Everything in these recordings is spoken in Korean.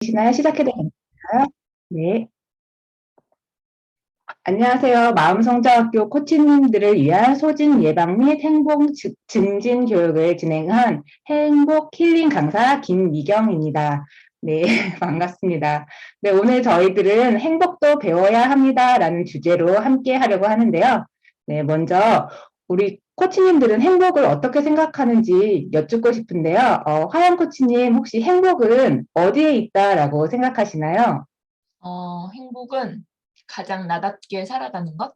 시나요? 시작해도 괜찮을까요? 네. 안녕하세요. 마음성장학교 코치님들을 위한 소진 예방 및 행복 증진 교육을 진행한 행복 힐링 강사 김미경입니다. 네, 반갑습니다. 네, 오늘 저희들은 행복도 배워야 합니다라는 주제로 함께 하려고 하는데요. 네, 먼저 우리 코치님들은 행복을 어떻게 생각하는지 여쭙고 싶은데요. 화영 코치님, 혹시 행복은 어디에 있다라고 생각하시나요? 행복은 가장 나답게 살아가는 것?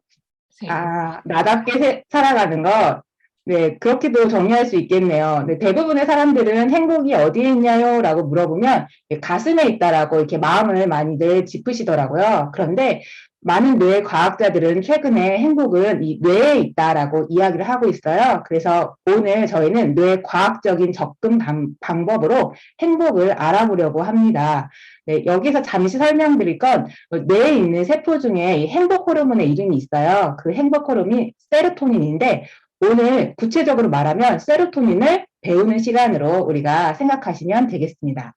아, 나답게 살아가는 것. 네, 그렇게도 정리할 수 있겠네요. 네, 대부분의 사람들은 행복이 어디에 있냐요? 라고 물어보면 가슴에 있다라고 이렇게 마음을 많이들 짚으시더라고요. 그런데 많은 뇌 과학자들은 최근에 행복은 이 뇌에 있다라고 이야기를 하고 있어요. 그래서 오늘 저희는 뇌 과학적인 접근 방법으로 행복을 알아보려고 합니다. 네, 여기서 잠시 설명드릴 건 뇌에 있는 세포 중에 이 행복 호르몬의 이름이 있어요. 그 행복 호르몬이 세로토닌인데 오늘 구체적으로 말하면 세로토닌을 배우는 시간으로 우리가 생각하시면 되겠습니다.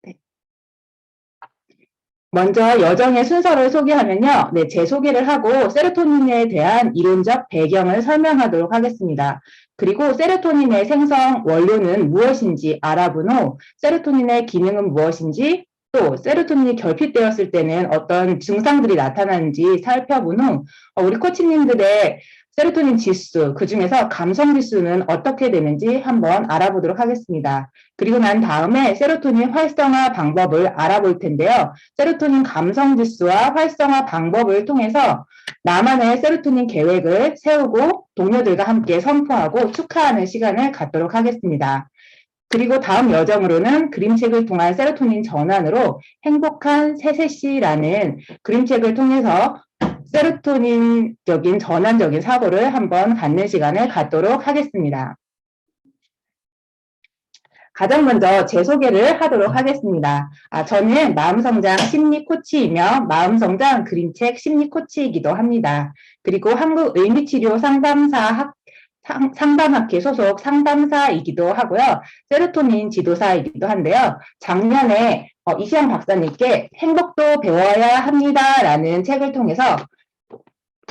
네. 먼저 여정의 순서를 소개하면요. 네, 제 소개를 하고 세로토닌에 대한 이론적 배경을 설명하도록 하겠습니다. 그리고 세로토닌의 생성 원료는 무엇인지 알아본 후 세로토닌의 기능은 무엇인지 또 세로토닌이 결핍되었을 때는 어떤 증상들이 나타나는지 살펴본 후 우리 코치님들의 세로토닌 지수, 그중에서 감성 지수는 어떻게 되는지 한번 알아보도록 하겠습니다. 그리고 난 다음에 세로토닌 활성화 방법을 알아볼 텐데요. 세로토닌 감성 지수와 활성화 방법을 통해서 나만의 세로토닌 계획을 세우고 동료들과 함께 선포하고 축하하는 시간을 갖도록 하겠습니다. 그리고 다음 여정으로는 그림책을 통한 세로토닌 전환으로 행복한 세세시라는 그림책을 통해서 세로토닌적인 전환적인 사고를 한번 갖는 시간을 갖도록 하겠습니다. 가장 먼저 제 소개를 하도록 하겠습니다. 저는 마음성장 심리 코치이며 마음성장 그림책 심리 코치이기도 합니다. 그리고 한국의미치료 상담학회 소속 상담사이기도 하고요. 세로토닌 지도사이기도 한데요. 작년에 이시영 박사님께 행복도 배워야 합니다라는 책을 통해서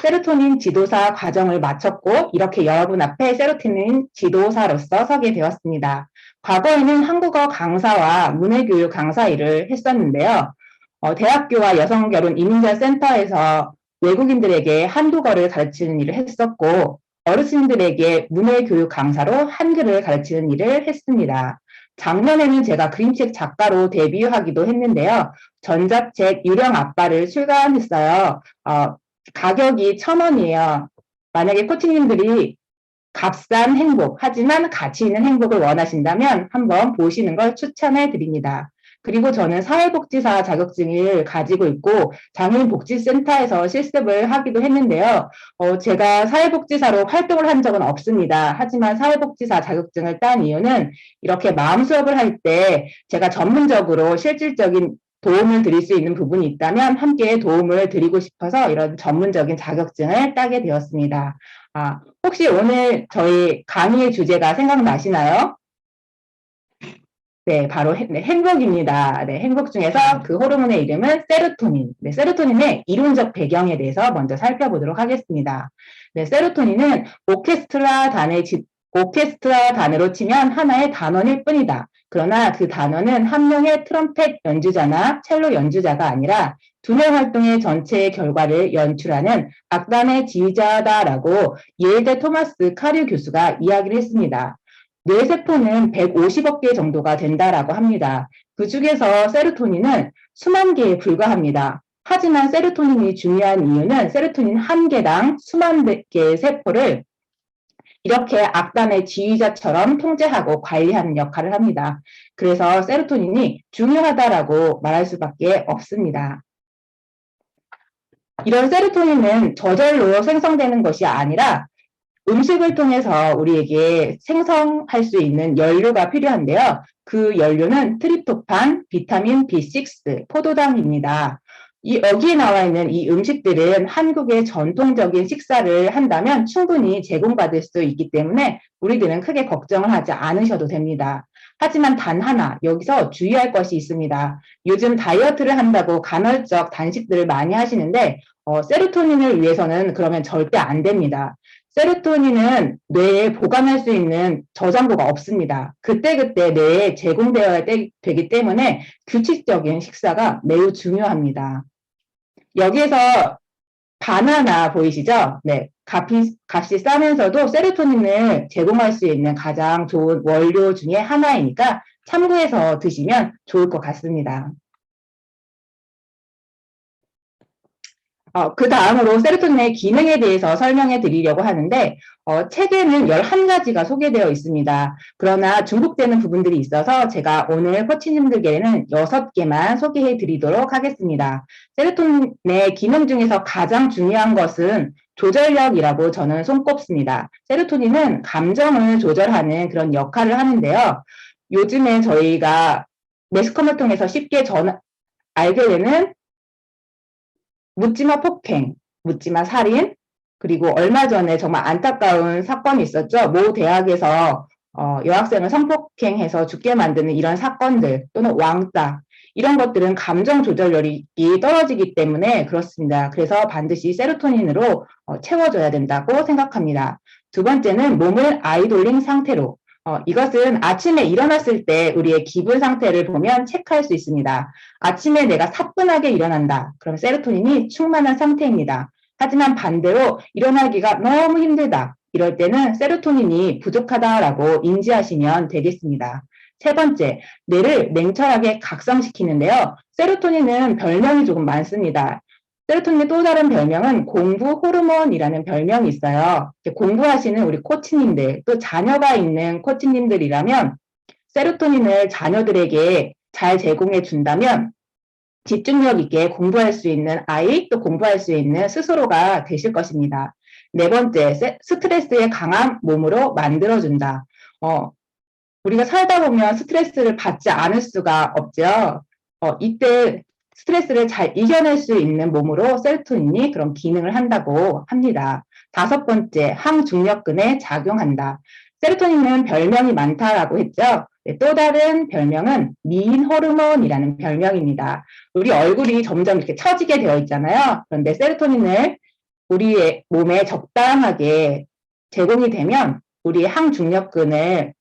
세로토닌 지도사 과정을 마쳤고 이렇게 여러분 앞에 세로토닌 지도사로서 서게 되었습니다. 과거에는 한국어 강사와 문해교육 강사 일을 했었는데요. 대학교와 여성결혼 이민자 센터에서 외국인들에게 한국어를 가르치는 일을 했었고 어르신들에게 문해교육 강사로 한글을 가르치는 일을 했습니다. 작년에는 제가 그림책 작가로 데뷔하기도 했는데요. 전자책 유령 아빠를 출간했어요. 가격이 1,000원이에요. 만약에 코치님들이 값싼 행복, 하지만 가치 있는 행복을 원하신다면 한번 보시는 걸 추천해 드립니다. 그리고 저는 사회복지사 자격증을 가지고 있고 장애인복지센터에서 실습을 하기도 했는데요. 제가 사회복지사로 활동을 한 적은 없습니다. 하지만 사회복지사 자격증을 딴 이유는 이렇게 마음 수업을 할 때 제가 전문적으로 실질적인 도움을 드릴 수 있는 부분이 있다면 함께 도움을 드리고 싶어서 이런 전문적인 자격증을 따게 되었습니다. 혹시 오늘 저희 강의의 주제가 생각나시나요? 네, 바로 행복입니다. 네, 행복 중에서 그 호르몬의 이름은 세로토닌. 네, 세로토닌의 이론적 배경에 대해서 먼저 살펴보도록 하겠습니다. 네, 세로토닌은 오케스트라 단어로 치면 하나의 단원일 뿐이다. 그러나 그 단어는 한 명의 트럼펫 연주자나 첼로 연주자가 아니라 두뇌 활동의 전체의 결과를 연출하는 악단의 지휘자다라고 예일대 토마스 카류 교수가 이야기를 했습니다. 뇌세포는 150억 개 정도가 된다라고 합니다. 그 중에서 세로토닌은 수만 개에 불과합니다. 하지만 세로토닌이 중요한 이유는 세로토닌 한 개당 수만 개의 세포를 이렇게 악단의 지휘자처럼 통제하고 관리하는 역할을 합니다. 그래서 세로토닌이 중요하다라고 말할 수밖에 없습니다. 이런 세로토닌은 저절로 생성되는 것이 아니라 음식을 통해서 우리에게 생성할 수 있는 연료가 필요한데요. 그 연료는 트립토판, 비타민 B6, 포도당입니다. 여기에 나와 있는 이 음식들은 한국의 전통적인 식사를 한다면 충분히 제공받을 수 있기 때문에 우리들은 크게 걱정을 하지 않으셔도 됩니다. 하지만 단 하나 여기서 주의할 것이 있습니다. 요즘 다이어트를 한다고 간헐적 단식들을 많이 하시는데 세로토닌을 위해서는 그러면 절대 안 됩니다. 세로토닌은 뇌에 보관할 수 있는 저장고가 없습니다. 그때그때 뇌에 제공되어야 되기 때문에 규칙적인 식사가 매우 중요합니다. 여기에서 바나나 보이시죠? 네, 값이 싸면서도 세로토닌을 제공할 수 있는 가장 좋은 원료 중에 하나이니까 참고해서 드시면 좋을 것 같습니다. 그 다음으로 세로토닌의 기능에 대해서 설명해 드리려고 하는데 책에는 11가지가 소개되어 있습니다. 그러나 중복되는 부분들이 있어서 제가 오늘 코치님들께는 6개만 소개해 드리도록 하겠습니다. 세로토닌의 기능 중에서 가장 중요한 것은 조절력이라고 저는 손꼽습니다. 세로토닌은 감정을 조절하는 그런 역할을 하는데요. 요즘에 저희가 매스컴을 통해서 쉽게 알게 되는 묻지마 폭행, 묻지마 살인, 그리고 얼마 전에 정말 안타까운 사건이 있었죠. 모 대학에서 여학생을 성폭행해서 죽게 만드는 이런 사건들 또는 왕따 이런 것들은 감정 조절력이 떨어지기 때문에 그렇습니다. 그래서 반드시 세로토닌으로 채워줘야 된다고 생각합니다. 두 번째는 몸을 아이돌링 상태로 이것은 아침에 일어났을 때 우리의 기분 상태를 보면 체크할 수 있습니다. 아침에 내가 사뿐하게 일어난다. 그럼 세로토닌이 충만한 상태입니다. 하지만 반대로 일어나기가 너무 힘들다. 이럴 때는 세로토닌이 부족하다라고 인지하시면 되겠습니다. 세 번째, 뇌를 냉철하게 각성시키는데요. 세로토닌은 별명이 조금 많습니다. 세로토닌의 또 다른 별명은 공부 호르몬이라는 별명이 있어요. 공부하시는 우리 코치님들, 또 자녀가 있는 코치님들이라면 세로토닌을 자녀들에게 잘 제공해 준다면 집중력 있게 공부할 수 있는 아이, 또 공부할 수 있는 스스로가 되실 것입니다. 네 번째, 스트레스에 강한 몸으로 만들어준다. 우리가 살다 보면 스트레스를 받지 않을 수가 없죠. 이때 스트레스를 잘 이겨낼 수 있는 몸으로 세로토닌이 그런 기능을 한다고 합니다. 다섯 번째, 항중력근에 작용한다. 세로토닌은 별명이 많다라고 했죠. 네, 또 다른 별명은 미인 호르몬이라는 별명입니다. 우리 얼굴이 점점 이렇게 처지게 되어 있잖아요. 그런데 세로토닌을 우리의 몸에 적당하게 제공이 되면 우리의 항중력근을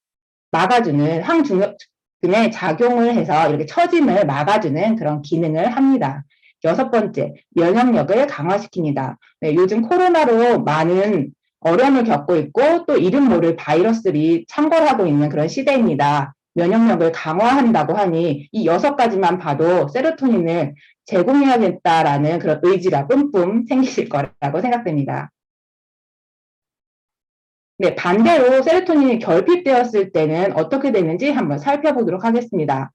막아주는 항중력근에 작용을 해서 이렇게 처짐을 막아주는 그런 기능을 합니다. 여섯 번째, 면역력을 강화시킵니다. 네, 요즘 코로나로 많은 어려움을 겪고 있고 또 이름 모를 바이러스들이 창궐하고 있는 그런 시대입니다. 면역력을 강화한다고 하니 이 6가지만 봐도 세로토닌을 제공해야겠다라는 그런 의지가 뿜뿜 생기실 거라고 생각됩니다. 네, 반대로 세로토닌이 결핍되었을 때는 어떻게 되는지 한번 살펴보도록 하겠습니다.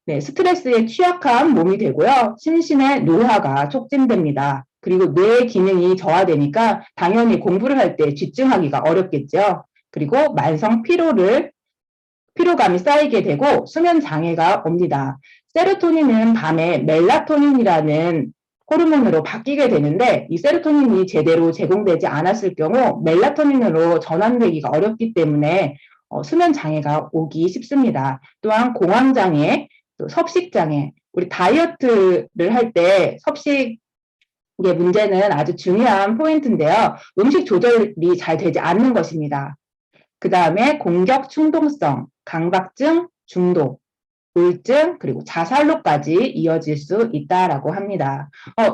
네, 스트레스에 취약한 몸이 되고요. 심신의 노화가 촉진됩니다. 그리고 뇌의 기능이 저하되니까 당연히 공부를 할 때 집중하기가 어렵겠죠. 그리고 만성 피로감이 쌓이게 되고 수면 장애가 옵니다. 세로토닌은 밤에 멜라토닌이라는 호르몬으로 바뀌게 되는데 이 세로토닌이 제대로 제공되지 않았을 경우 멜라토닌으로 전환되기가 어렵기 때문에 수면 장애가 오기 쉽습니다. 또한 공황 장애, 또 섭식 장애, 우리 다이어트를 할 때 섭식의 문제는 아주 중요한 포인트인데요. 음식 조절이 잘 되지 않는 것입니다. 그 다음에 공격 충동성, 강박증, 중독, 우울증, 그리고 자살로까지 이어질 수 있다라고 합니다.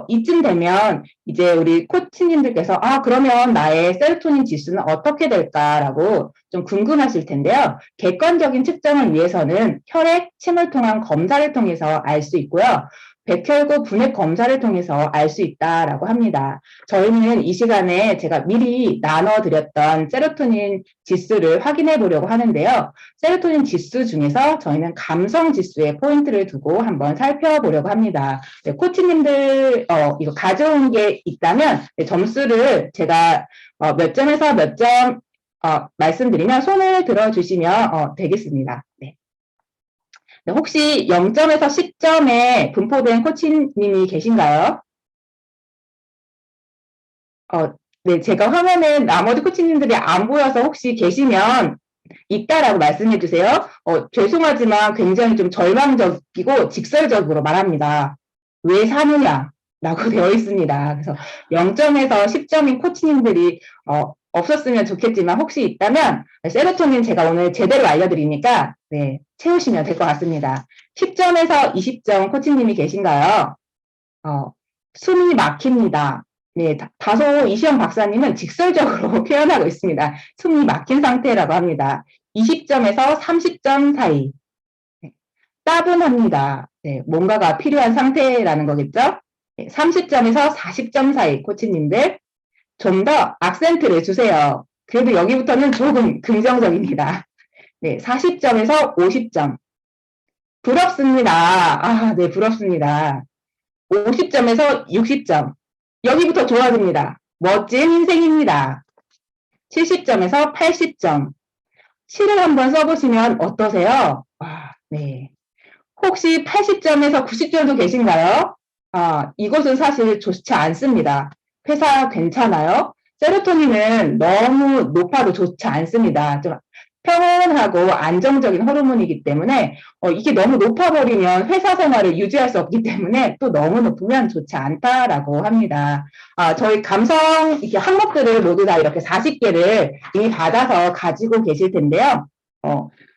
이쯤 되면 이제 우리 코치님들께서 그러면 나의 세로토닌 지수는 어떻게 될까라고 좀 궁금하실 텐데요. 객관적인 측정을 위해서는 혈액, 침을 통한 검사를 통해서 알 수 있고요. 백혈구 분해 검사를 통해서 알 수 있다라고 합니다. 저희는 이 시간에 제가 미리 나눠드렸던 세로토닌 지수를 확인해 보려고 하는데요. 세로토닌 지수 중에서 저희는 감성 지수에 포인트를 두고 한번 살펴보려고 합니다. 네, 코치님들 이거 가져온 게 있다면 점수를 제가 몇 점에서 몇 점 말씀드리면 손을 들어주시면 되겠습니다. 네. 네, 혹시 0점에서 10점에 분포된 코치님이 계신가요? 네, 제가 화면에 나머지 코치님들이 안 보여서 혹시 계시면 있다라고 말씀해 주세요. 죄송하지만 굉장히 좀 절망적이고 직설적으로 말합니다. 왜 사느냐? 라고 되어 있습니다. 그래서 0점에서 10점인 코치님들이 없었으면 좋겠지만 혹시 있다면 세로토닌 제가 오늘 제대로 알려드리니까 네, 채우시면 될 것 같습니다. 10점에서 20점 코치님이 계신가요? 숨이 막힙니다. 네, 다소 이시영 박사님은 직설적으로 표현하고 있습니다. 숨이 막힌 상태라고 합니다. 20점에서 30점 사이. 네, 따분합니다. 네, 뭔가가 필요한 상태라는 거겠죠? 네, 30점에서 40점 사이 코치님들 좀 더 악센트를 주세요. 그래도 여기부터는 조금 긍정적입니다. 네, 40점에서 50점. 부럽습니다. 아, 네, 부럽습니다. 50점에서 60점. 여기부터 좋아집니다. 멋진 인생입니다. 70점에서 80점. 시를 한번 써보시면 어떠세요? 네. 혹시 80점에서 90점도 계신가요? 이것은 사실 좋지 않습니다. 회사 괜찮아요? 세로토닌은 너무 높아도 좋지 않습니다. 좀 평온하고 안정적인 호르몬이기 때문에 이게 너무 높아버리면 회사 생활을 유지할 수 없기 때문에 또 너무 높으면 좋지 않다라고 합니다. 저희 감성 이렇게 항목들을 모두 다 이렇게 40개를 이미 받아서 가지고 계실 텐데요.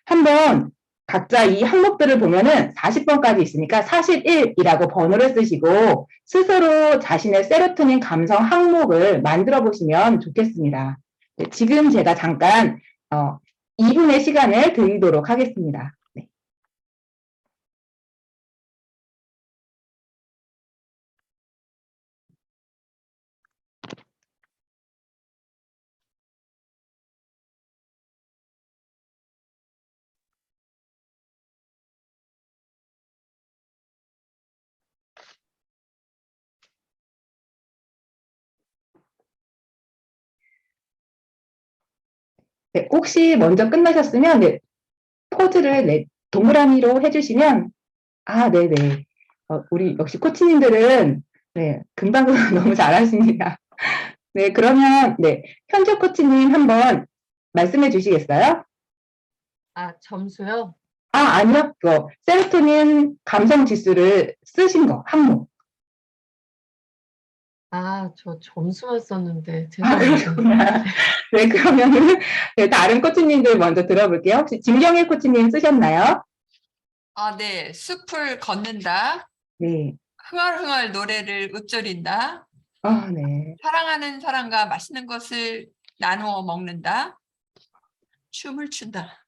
한번 각자 이 항목들을 보면은 40번까지 있으니까 41이라고 번호를 쓰시고 스스로 자신의 세로토닌 감성 항목을 만들어 보시면 좋겠습니다. 네, 지금 제가 잠깐 2분의 시간을 드리도록 하겠습니다. 네. 네, 혹시 먼저 끝나셨으면 네, 포즈를 네, 동그라미로 해주시면 네네. 우리 역시 코치님들은 네, 금방금방 너무 잘하십니다. 네, 그러면 네, 현주 코치님 한번 말씀해 주시겠어요? 점수요? 아니요. 세로토닌 감성 지수를 쓰신 거, 항목. 저 점수만 썼는데 죄송합니다. 그러셨구나. 네, 그러면은 네, 다른 코치님들 먼저 들어볼게요. 혹시 김경일 코치님 쓰셨나요? 네. 숲을 걷는다. 네. 흥얼흥얼 노래를 읊조린다. 네. 사랑하는 사람과 맛있는 것을 나누어 먹는다. 춤을 춘다.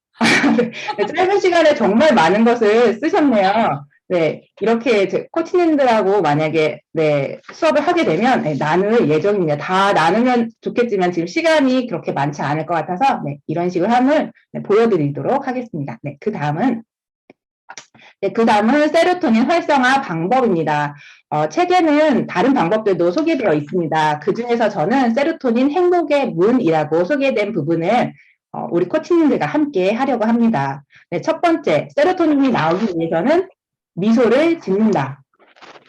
네, 짧은 시간에 정말 많은 것을 쓰셨네요. 네, 이렇게 코치님들하고 만약에 네, 수업을 하게 되면 네, 나눌 예정입니다. 다 나누면 좋겠지만 지금 시간이 그렇게 많지 않을 것 같아서 네, 이런 식으로 함을 네, 보여드리도록 하겠습니다. 네, 그 다음은 세로토닌 활성화 방법입니다. 책에는 다른 방법들도 소개되어 있습니다. 그 중에서 저는 세로토닌 행복의 문이라고 소개된 부분을 우리 코치님들과 함께 하려고 합니다. 네, 첫 번째, 세로토닌이 나오기 위해서는 미소를 짓는다.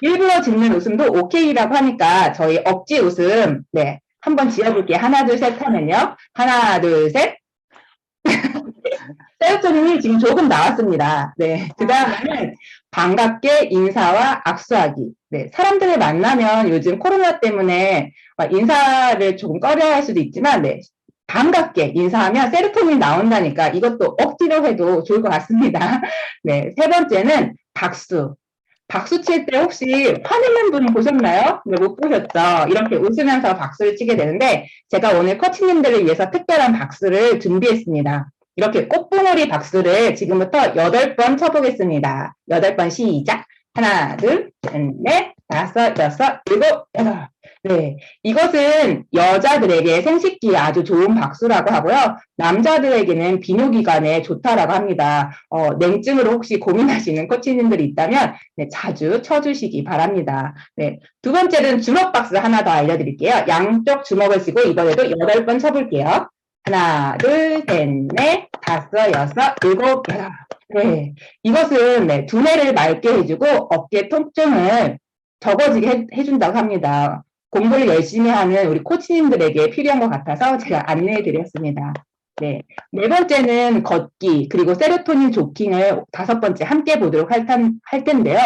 일부러 짓는 웃음도 오케이라고 하니까 저희 억지 웃음, 네, 한번 지어볼게요. 하나, 둘, 셋 하면요. 하나, 둘, 셋. 세로토닌이 지금 조금 나왔습니다. 네. 그 다음에는 반갑게 인사와 악수하기. 네. 사람들을 만나면 요즘 코로나 때문에 인사를 조금 꺼려할 수도 있지만, 네. 반갑게 인사하면 세로토닌이 나온다니까 이것도 억지로 해도 좋을 것 같습니다. 네. 세 번째는 박수. 박수 칠 때 혹시 화내는 분 보셨나요? 네, 못 보셨죠? 이렇게 웃으면서 박수를 치게 되는데 제가 오늘 코치님들을 위해서 특별한 박수를 준비했습니다. 이렇게 꽃봉오리 박수를 지금부터 8번 쳐보겠습니다. 8번 시작. 하나, 둘, 셋, 넷, 다섯, 여섯, 일곱, 여덟. 네, 이것은 여자들에게 생식기에 아주 좋은 박수라고 하고요. 남자들에게는 비뇨기관에 좋다라고 합니다. 냉증으로 혹시 고민하시는 코치님들이 있다면 네, 자주 쳐주시기 바랍니다. 네, 두 번째는 주먹 박수 하나 더 알려드릴게요. 양쪽 주먹을 쓰고 이번에도 8번 쳐볼게요. 하나, 둘, 셋, 넷, 다섯, 여섯, 일곱, 여덟. 네, 이것은 네, 두뇌를 맑게 해주고 어깨 통증을 적어지게 해준다고 합니다. 공부를 열심히 하는 우리 코치님들에게 필요한 것 같아서 제가 안내해 드렸습니다. 네, 네 번째는 걷기, 그리고 세로토닌 조킹을 다섯 번째 함께 보도록 할 텐데요.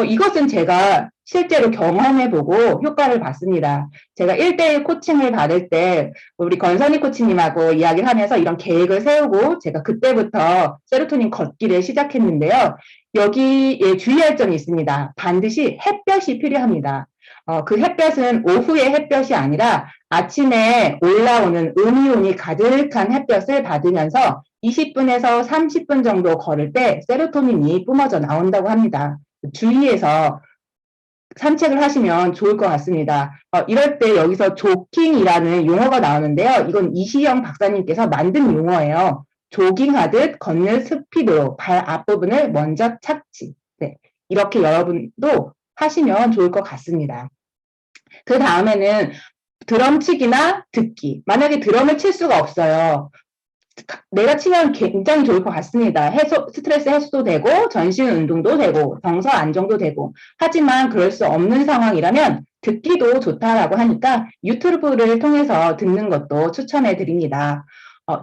이것은 제가 실제로 경험해보고 효과를 봤습니다. 제가 1대1 코칭을 받을 때 우리 건선희 코치님하고 이야기를 하면서 이런 계획을 세우고 제가 그때부터 세로토닌 걷기를 시작했는데요. 여기에 주의할 점이 있습니다. 반드시 햇볕이 필요합니다. 그 햇볕은 오후의 햇볕이 아니라 아침에 올라오는 음이온이 가득한 햇볕을 받으면서 20분에서 30분 정도 걸을 때 세로토닌이 뿜어져 나온다고 합니다. 주의해서 산책을 하시면 좋을 것 같습니다. 이럴 때 여기서 조깅이라는 용어가 나오는데요. 이건 이시영 박사님께서 만든 용어예요. 조깅하듯 걷는 스피드로 발 앞부분을 먼저 착지. 네, 이렇게 여러분도 하시면 좋을 것 같습니다. 그 다음에는 드럼치기나 듣기. 만약에 드럼을 칠 수가 없어요. 내가 치면 굉장히 좋을 것 같습니다. 스트레스 해소도 되고, 전신 운동도 되고, 정서 안정도 되고. 하지만 그럴 수 없는 상황이라면 듣기도 좋다라고 하니까 유튜브를 통해서 듣는 것도 추천해 드립니다.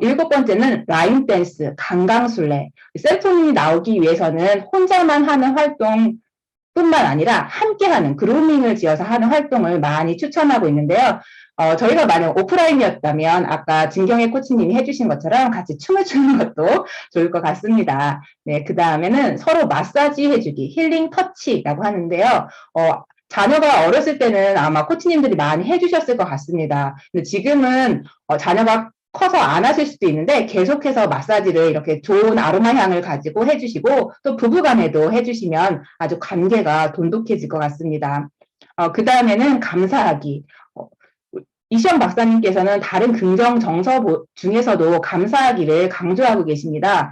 일곱 번째는 라인 댄스, 강강술래. 세로토닌이 나오기 위해서는 혼자만 하는 활동 뿐만 아니라 함께하는 그루밍을 지어서 하는 활동을 많이 추천하고 있는데요. 저희가 만약 오프라인이었다면 아까 진경혜 코치님이 해주신 것처럼 같이 춤을 추는 것도 좋을 것 같습니다. 네, 그 다음에는 서로 마사지 해주기, 힐링 터치라고 하는데요. 자녀가 어렸을 때는 아마 코치님들이 많이 해주셨을 것 같습니다. 근데 지금은 자녀가 커서 안 하실 수도 있는데 계속해서 마사지를 이렇게 좋은 아로마 향을 가지고 해주시고 또 부부간에도 해주시면 아주 관계가 돈독해질 것 같습니다. 그 다음에는 감사하기. 이시영 박사님께서는 다른 긍정 정서 중에서도 감사하기를 강조하고 계십니다.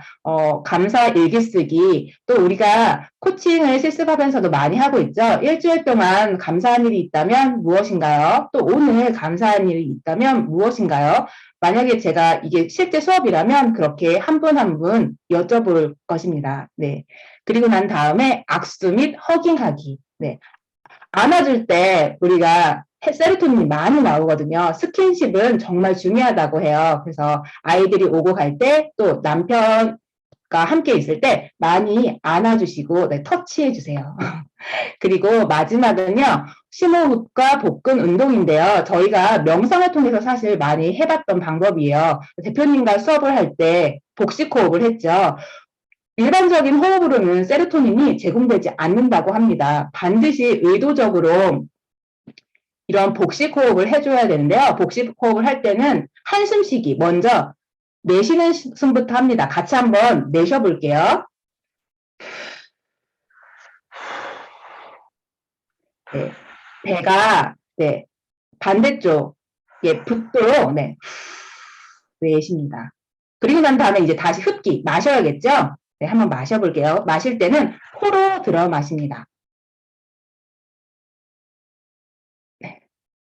감사 일기 쓰기, 또 우리가 코칭을 실습하면서도 많이 하고 있죠. 일주일 동안 감사한 일이 있다면 무엇인가요? 또 오늘 감사한 일이 있다면 무엇인가요? 만약에 제가 이게 실제 수업이라면 그렇게 한 분 한 분 여쭤볼 것입니다. 네. 그리고 난 다음에 악수 및 허깅하기. 네. 안아줄 때 우리가 세로토닌이 많이 나오거든요. 스킨십은 정말 중요하다고 해요. 그래서 아이들이 오고 갈 때 또 남편과 함께 있을 때 많이 안아주시고 네, 터치해주세요. 그리고 마지막은요. 심호흡과 복근 운동인데요. 저희가 명상을 통해서 사실 많이 해봤던 방법이에요. 대표님과 수업을 할 때 복식 호흡을 했죠. 일반적인 호흡으로는 세로토닌이 제공되지 않는다고 합니다. 반드시 의도적으로 이런 복식 호흡을 해줘야 되는데요. 복식 호흡을 할 때는 한숨 쉬기 먼저 내쉬는 숨부터 합니다. 같이 한번 내쉬어볼게요. 네, 배가 네, 반대쪽에 붙도록 네, 내쉽니다. 그리고 난 다음에 이제 다시 흡기 마셔야겠죠? 네, 한번 마셔볼게요. 마실 때는 코로 들어 마십니다. 네.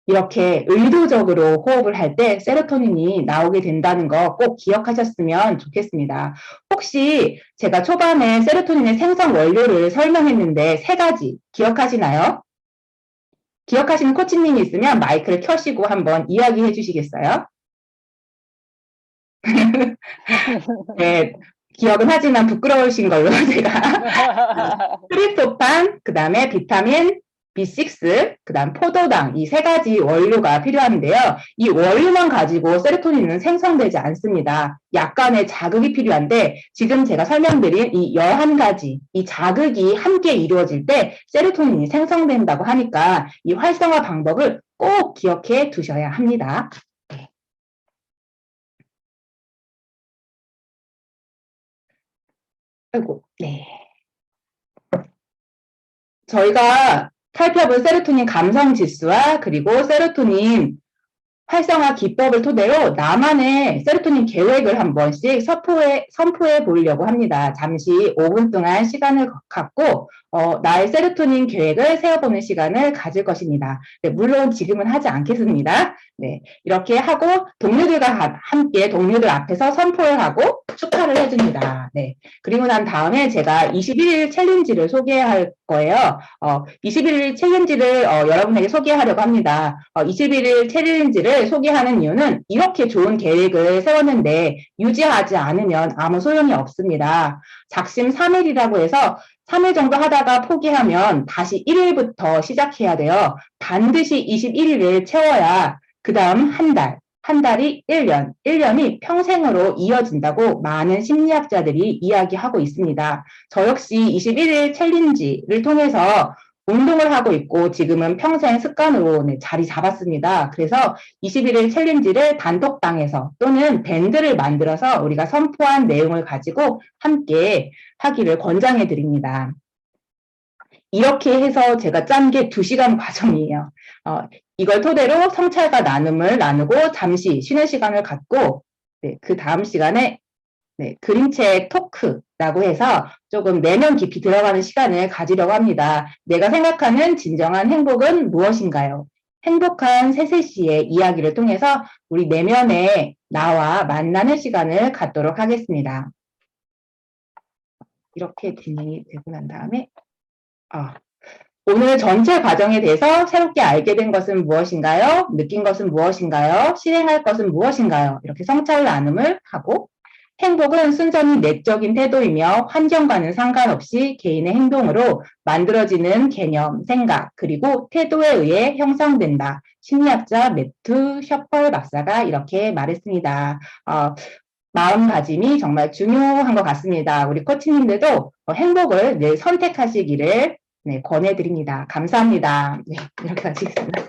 이렇게 의도적으로 호흡을 할 때 세로토닌이 나오게 된다는 거 꼭 기억하셨으면 좋겠습니다. 혹시 제가 초반에 세로토닌의 생성 원료를 설명했는데 세 가지 기억하시나요? 기억하시는 코치님이 있으면 마이크를 켜시고 한번 이야기해 주시겠어요? 네, 기억은 하지만 부끄러우신 걸로 제가 트립토판, 그 다음에 비타민 B6, 그 다음 포도당 이 세 가지 원료가 필요한데요. 이 원료만 가지고 세로토닌은 생성되지 않습니다. 약간의 자극이 필요한데 지금 제가 설명드린 이 11가지 이 자극이 함께 이루어질 때 세로토닌이 생성된다고 하니까 이 활성화 방법을 꼭 기억해 두셔야 합니다. 아이고, 네. 저희가 살펴본 세로토닌 감성 지수와 그리고 세로토닌 활성화 기법을 토대로 나만의 세로토닌 계획을 한 번씩 선포해 보려고 합니다. 잠시 5분 동안 시간을 갖고 나의 세로토닌 계획을 세워보는 시간을 가질 것입니다. 네, 물론 지금은 하지 않겠습니다. 네, 이렇게 하고 동료들과 함께 동료들 앞에서 선포를 하고 축하를 해줍니다. 네, 그리고 난 다음에 제가 21일 챌린지를 소개할 거예요. 21일 챌린지를 여러분에게 소개하려고 합니다. 21일 챌린지를 소개하는 이유는 이렇게 좋은 계획을 세웠는데 유지하지 않으면 아무 소용이 없습니다. 작심 3일이라고 해서 3일 정도 하다가 포기하면 다시 1일부터 시작해야 돼요. 반드시 21일을 채워야 그 다음 한 달이 1년, 1년이 평생으로 이어진다고 많은 심리학자들이 이야기하고 있습니다. 저 역시 21일 챌린지를 통해서 운동을 하고 있고 지금은 평생 습관으로 자리 잡았습니다. 그래서 21일 챌린지를 단톡방에서 또는 밴드를 만들어서 우리가 선포한 내용을 가지고 함께 하기를 권장해 드립니다. 이렇게 해서 제가 짠 게 2시간 과정이에요. 이걸 토대로 성찰과 나눔을 나누고 잠시 쉬는 시간을 갖고 그 다음 시간에 그림책 토크라고 해서 조금 내면 깊이 들어가는 시간을 가지려고 합니다. 내가 생각하는 진정한 행복은 무엇인가요? 행복한 세세씨의 이야기를 통해서 우리 내면의 나와 만나는 시간을 갖도록 하겠습니다. 이렇게 진행이 되고 난 다음에 오늘 전체 과정에 대해서 새롭게 알게 된 것은 무엇인가요? 느낀 것은 무엇인가요? 실행할 것은 무엇인가요? 이렇게 성찰 나눔을 하고 행복은 순전히 내적인 태도이며 환경과는 상관없이 개인의 행동으로 만들어지는 개념, 생각, 그리고 태도에 의해 형성된다. 심리학자 매튜 셔펄 박사가 이렇게 말했습니다. 마음가짐이 정말 중요한 것 같습니다. 우리 코치님들도 행복을 늘 선택하시기를 권해드립니다. 감사합니다. 이렇게 마치겠습니다.